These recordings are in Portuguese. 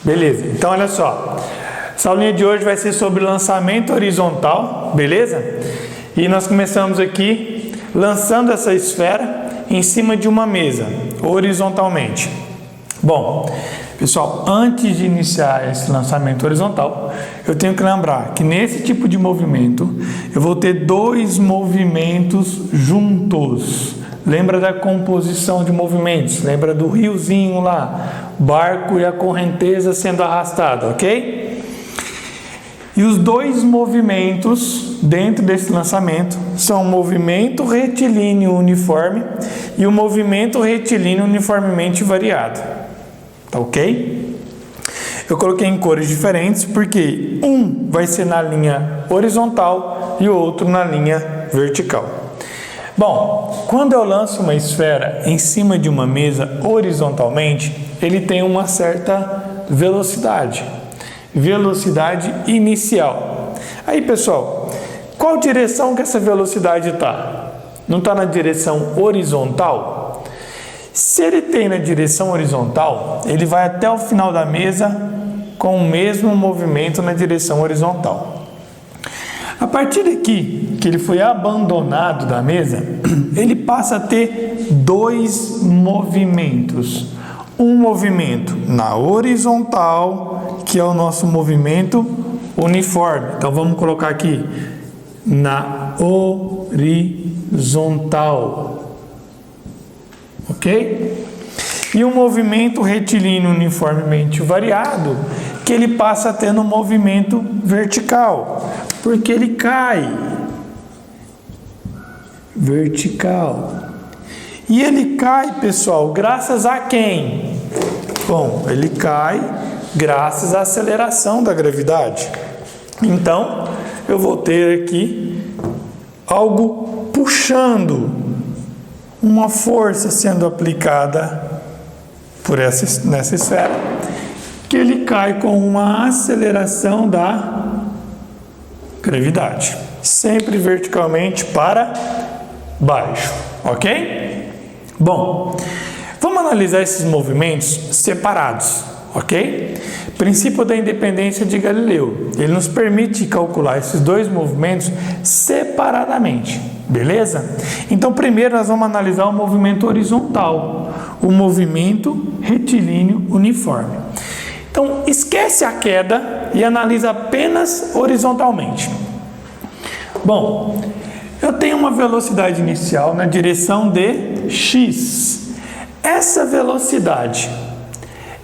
Beleza, então olha só. Essa aulinha de hoje vai ser sobre lançamento horizontal, beleza? E nós começamos aqui lançando essa esfera em cima de uma mesa, horizontalmente. Bom, pessoal, antes de iniciar esse lançamento horizontal, eu tenho que lembrar que nesse tipo de movimento, eu vou ter dois movimentos juntos. Lembra da composição de movimentos? Lembra do riozinho lá, barco e a correnteza sendo arrastada, ok? E os dois movimentos dentro desse lançamento são o movimento retilíneo uniforme e o movimento retilíneo uniformemente variado. Tá ok? Eu coloquei em cores diferentes porque um vai ser na linha horizontal e o outro na linha vertical. Bom, quando eu lanço uma esfera em cima de uma mesa horizontalmente, ele tem uma certa velocidade inicial. Aí, pessoal, qual direção que essa velocidade está? Não está na direção horizontal? Se ele tem na direção horizontal, ele vai até o final da mesa com o mesmo movimento na direção horizontal. A partir daqui, que ele foi abandonado da mesa, ele passa a ter dois movimentos. Um movimento na horizontal, que é o nosso movimento uniforme. Então vamos colocar aqui na horizontal. Ok? E um movimento retilíneo uniformemente variado, que ele passa a ter no movimento vertical, porque ele cai vertical. E ele cai, pessoal, graças a quem? Bom, ele cai graças à aceleração da gravidade. Então, eu vou ter aqui algo puxando, uma força sendo aplicada nessa esfera, que ele cai com uma aceleração da gravidade, sempre verticalmente para baixo, ok? Bom, vamos analisar esses movimentos separados, ok? Princípio da independência de Galileu, ele nos permite calcular esses dois movimentos separadamente, beleza? Então, primeiro nós vamos analisar o movimento horizontal, o movimento retilíneo uniforme. Então, esquece a queda e analisa apenas horizontalmente. Bom, eu tenho uma velocidade inicial na direção de x. Essa velocidade,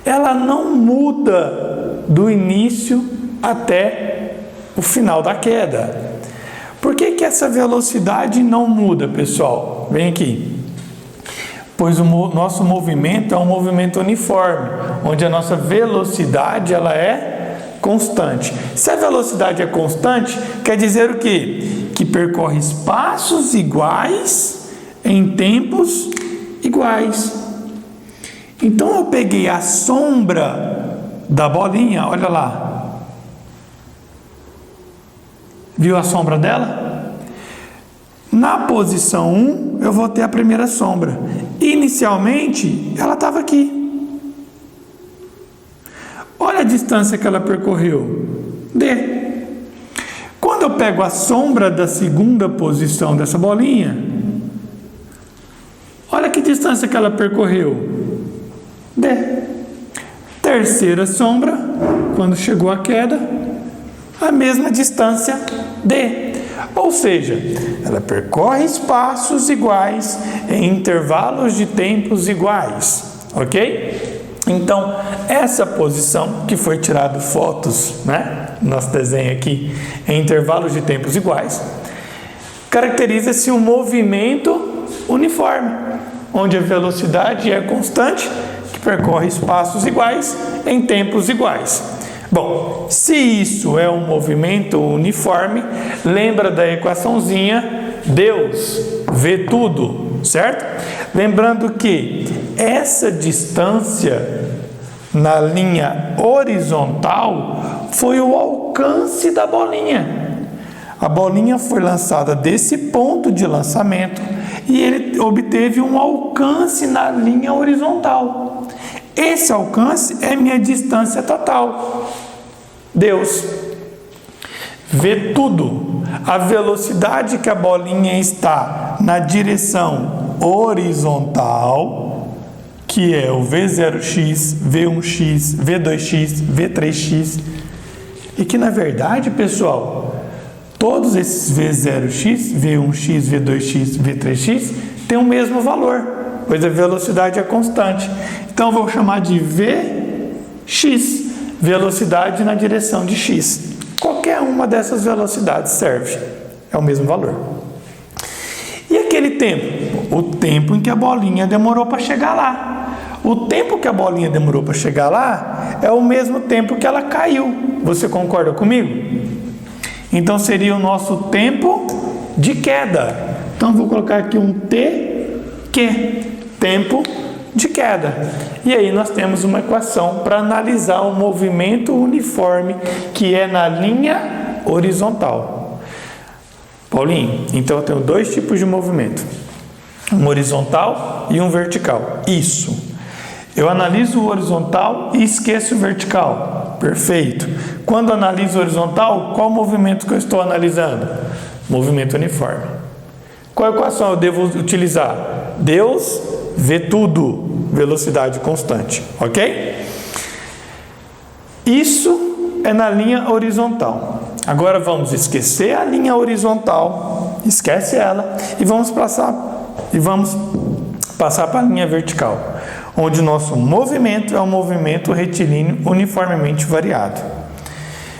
ela não muda do início até o final da queda. Por que essa velocidade não muda, pessoal? Vem aqui. Pois o nosso movimento é um movimento uniforme, onde a nossa velocidade ela é constante. Se a velocidade é constante, quer dizer o quê? Que percorre espaços iguais em tempos iguais. Então eu peguei a sombra da bolinha, olha lá. Viu a sombra dela? Na posição 1, eu vou ter a primeira sombra. Inicialmente, ela estava aqui. Olha a distância que ela percorreu. D. Quando eu pego a sombra da segunda posição dessa bolinha, olha que distância que ela percorreu. D. Terceira sombra, quando chegou a queda, a mesma distância D. Ou seja, ela percorre espaços iguais em intervalos de tempos iguais, ok? Então, essa posição que foi tirado fotos, né? Nosso desenho aqui, em intervalos de tempos iguais, caracteriza-se um movimento uniforme, onde a velocidade é constante, que percorre espaços iguais em tempos iguais. Bom, se isso é um movimento uniforme, lembra da equaçãozinha Deus vê tudo, certo? Lembrando que essa distância na linha horizontal foi o alcance da bolinha. A bolinha foi lançada desse ponto de lançamento e ele obteve um alcance na linha horizontal. Esse alcance é minha distância total. Deus vê tudo. A velocidade que a bolinha está na direção horizontal, que é o V0x, V1x, V2x, V3x, e que na verdade, pessoal, todos esses V0x, V1x, V2x, V3x têm o mesmo valor, pois a velocidade é constante. Então, eu vou chamar de Vx, velocidade na direção de x. Qualquer uma dessas velocidades serve, é o mesmo valor. E aquele tempo? O tempo em que a bolinha demorou para chegar lá. O tempo que a bolinha demorou para chegar lá é o mesmo tempo que ela caiu. Você concorda comigo? Então, seria o nosso tempo de queda. Então, vou colocar aqui um TQ, tempo de queda. E aí nós temos uma equação para analisar o movimento uniforme que é na linha horizontal. Paulinho, então eu tenho dois tipos de movimento, um horizontal e um vertical. Isso. Eu analiso o horizontal e esqueço o vertical. Perfeito. Quando analiso o horizontal, qual movimento que eu estou analisando? Movimento uniforme. Qual equação eu devo utilizar? Deus vê tudo, velocidade constante, ok? Isso é na linha horizontal. Agora vamos esquecer a linha horizontal, esquece ela, e vamos passar para a linha vertical, onde o nosso movimento é um movimento retilíneo uniformemente variado.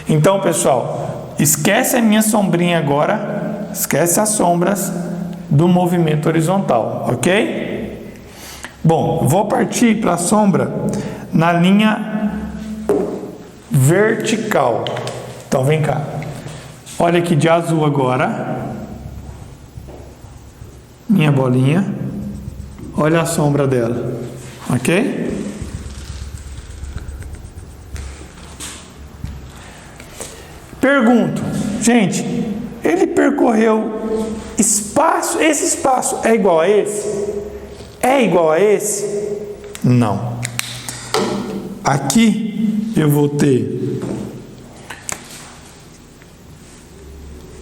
Então, pessoal, esquece a minha sombrinha agora, esquece as sombras do movimento horizontal, ok? Bom, vou partir para a sombra na linha vertical. Então, vem cá. Olha aqui de azul agora. Minha bolinha. Olha a sombra dela. Ok? Pergunto. Gente, ele percorreu espaço. Esse espaço é igual a esse? É igual a esse? Não. Aqui eu vou ter,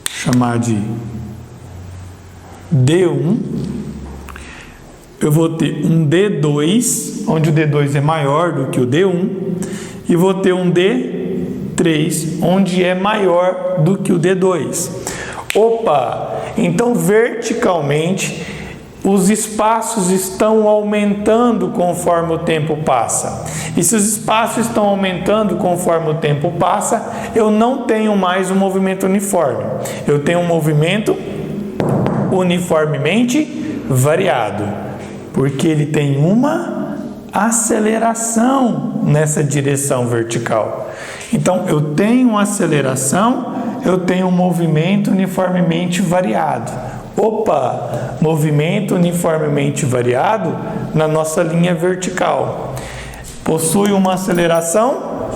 chamar de D1, eu vou ter um D2, onde o D2 é maior do que o D1, e vou ter um D3, onde é maior do que o D2. Opa! Então verticalmente os espaços estão aumentando conforme o tempo passa. E se os espaços estão aumentando conforme o tempo passa, eu não tenho mais um movimento uniforme. Eu tenho um movimento uniformemente variado, porque ele tem uma aceleração nessa direção vertical. Então, eu tenho uma aceleração, eu tenho um movimento uniformemente variado. Opa, movimento uniformemente variado na nossa linha vertical. Possui uma aceleração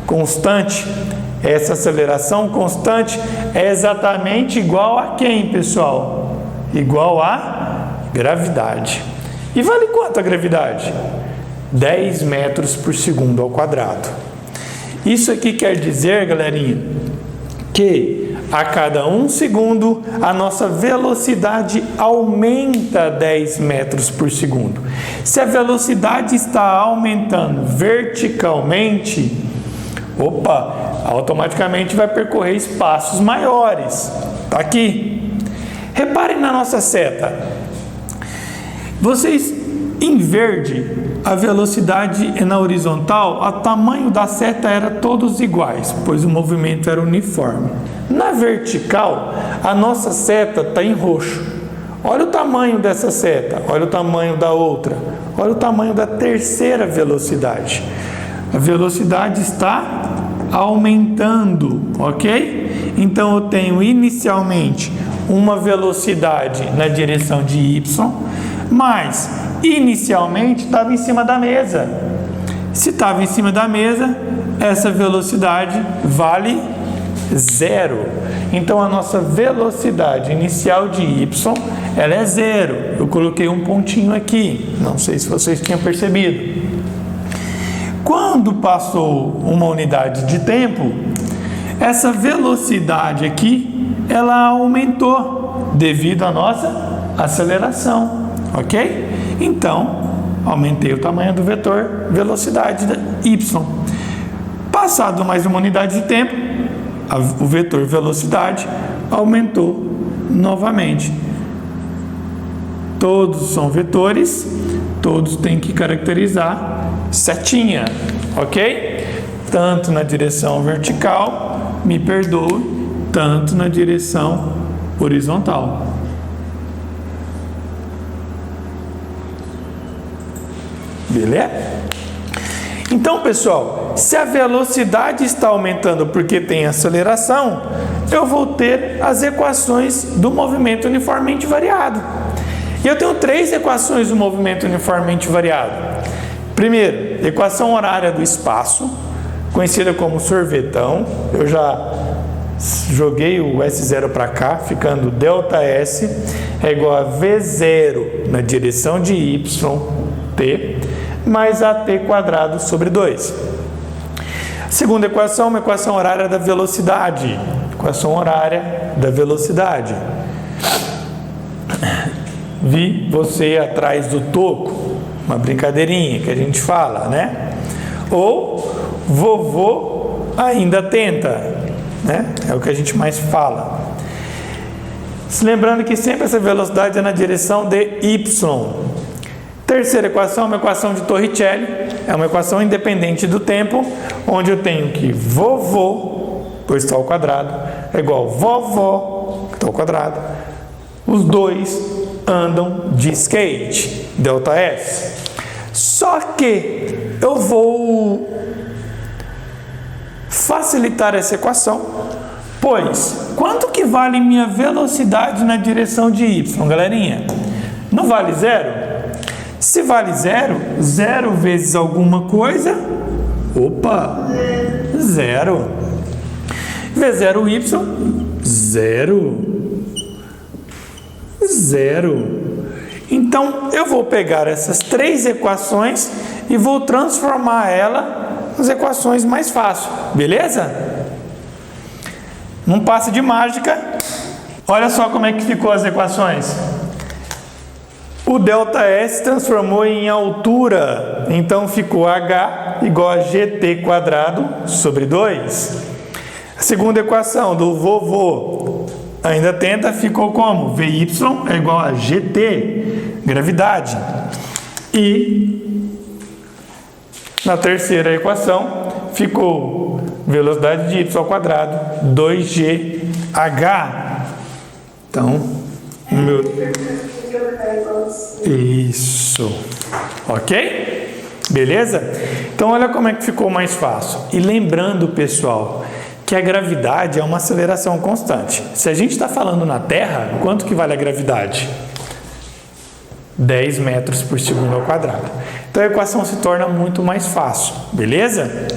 constante. Essa aceleração constante é exatamente igual a quem, pessoal? Igual a gravidade. E vale quanto a gravidade? 10 metros por segundo ao quadrado. Isso aqui quer dizer, galerinha, que a cada 1 segundo, a nossa velocidade aumenta 10 metros por segundo. Se a velocidade está aumentando verticalmente, automaticamente vai percorrer espaços maiores. Está aqui. Reparem na nossa seta. Vocês, em verde, a velocidade é na horizontal, o tamanho da seta era todos iguais, pois o movimento era uniforme. Na vertical, a nossa seta está em roxo. Olha o tamanho dessa seta, olha o tamanho da outra, olha o tamanho da terceira velocidade. A velocidade está aumentando, ok? Então eu tenho inicialmente uma velocidade na direção de y, mas inicialmente estava em cima da mesa. Se estava em cima da mesa, essa velocidade vale 0. Então a nossa velocidade inicial de y, ela é 0. Eu coloquei um pontinho aqui, não sei se vocês tinham percebido. quando passou uma unidade de tempo, essa velocidade aqui, ela aumentou devido à nossa aceleração, ok? Então, aumentei o tamanho do vetor velocidade y. Passado mais uma unidade de tempo, o vetor velocidade aumentou novamente. Todos são vetores, todos têm que caracterizar setinha, ok? Tanto na direção vertical, me perdoe, tanto na direção horizontal. Beleza? Então, pessoal, se a velocidade está aumentando porque tem aceleração, eu vou ter as equações do movimento uniformemente variado. E eu tenho 3 equações do movimento uniformemente variado. Primeiro, equação horária do espaço, conhecida como sorvetão. Eu já joguei o S0 para cá, ficando ΔS é igual a V0 na direção de YT mais AT quadrado sobre 2. A segunda equação é uma equação horária da velocidade. Equação horária da velocidade. Vi você atrás do toco, uma brincadeirinha que a gente fala, né? Ou vovô ainda tenta, né? É o que a gente mais fala. Se lembrando que sempre essa velocidade é na direção de y. Terceira equação é uma equação de Torricelli, é uma equação independente do tempo, onde eu tenho que vovô, pois está ao quadrado, é igual a vovó, que está ao quadrado. Os dois andam de skate, ΔS. Só que eu vou facilitar essa equação, pois quanto que vale minha velocidade na direção de y, galerinha? Não vale zero? Se vale zero, zero vezes alguma coisa, opa, zero. V0y, zero. Zero. Então, eu vou pegar essas 3 equações e vou transformar ela nas equações mais fáceis, beleza? Num passe de mágica, olha só como é que ficou as equações. O ΔS transformou em altura, então ficou H igual a GT quadrado sobre 2. A segunda equação do vovô ainda tenta, ficou como? VY é igual a GT, gravidade. E na terceira equação ficou velocidade de y ao quadrado, 2GH. Então, isso. Ok? Beleza? Então, olha como é que ficou mais fácil. E lembrando, pessoal, que a gravidade é uma aceleração constante. Se a gente está falando na Terra, quanto que vale a gravidade? 10 metros por segundo ao quadrado. Então a equação se torna muito mais fácil, beleza?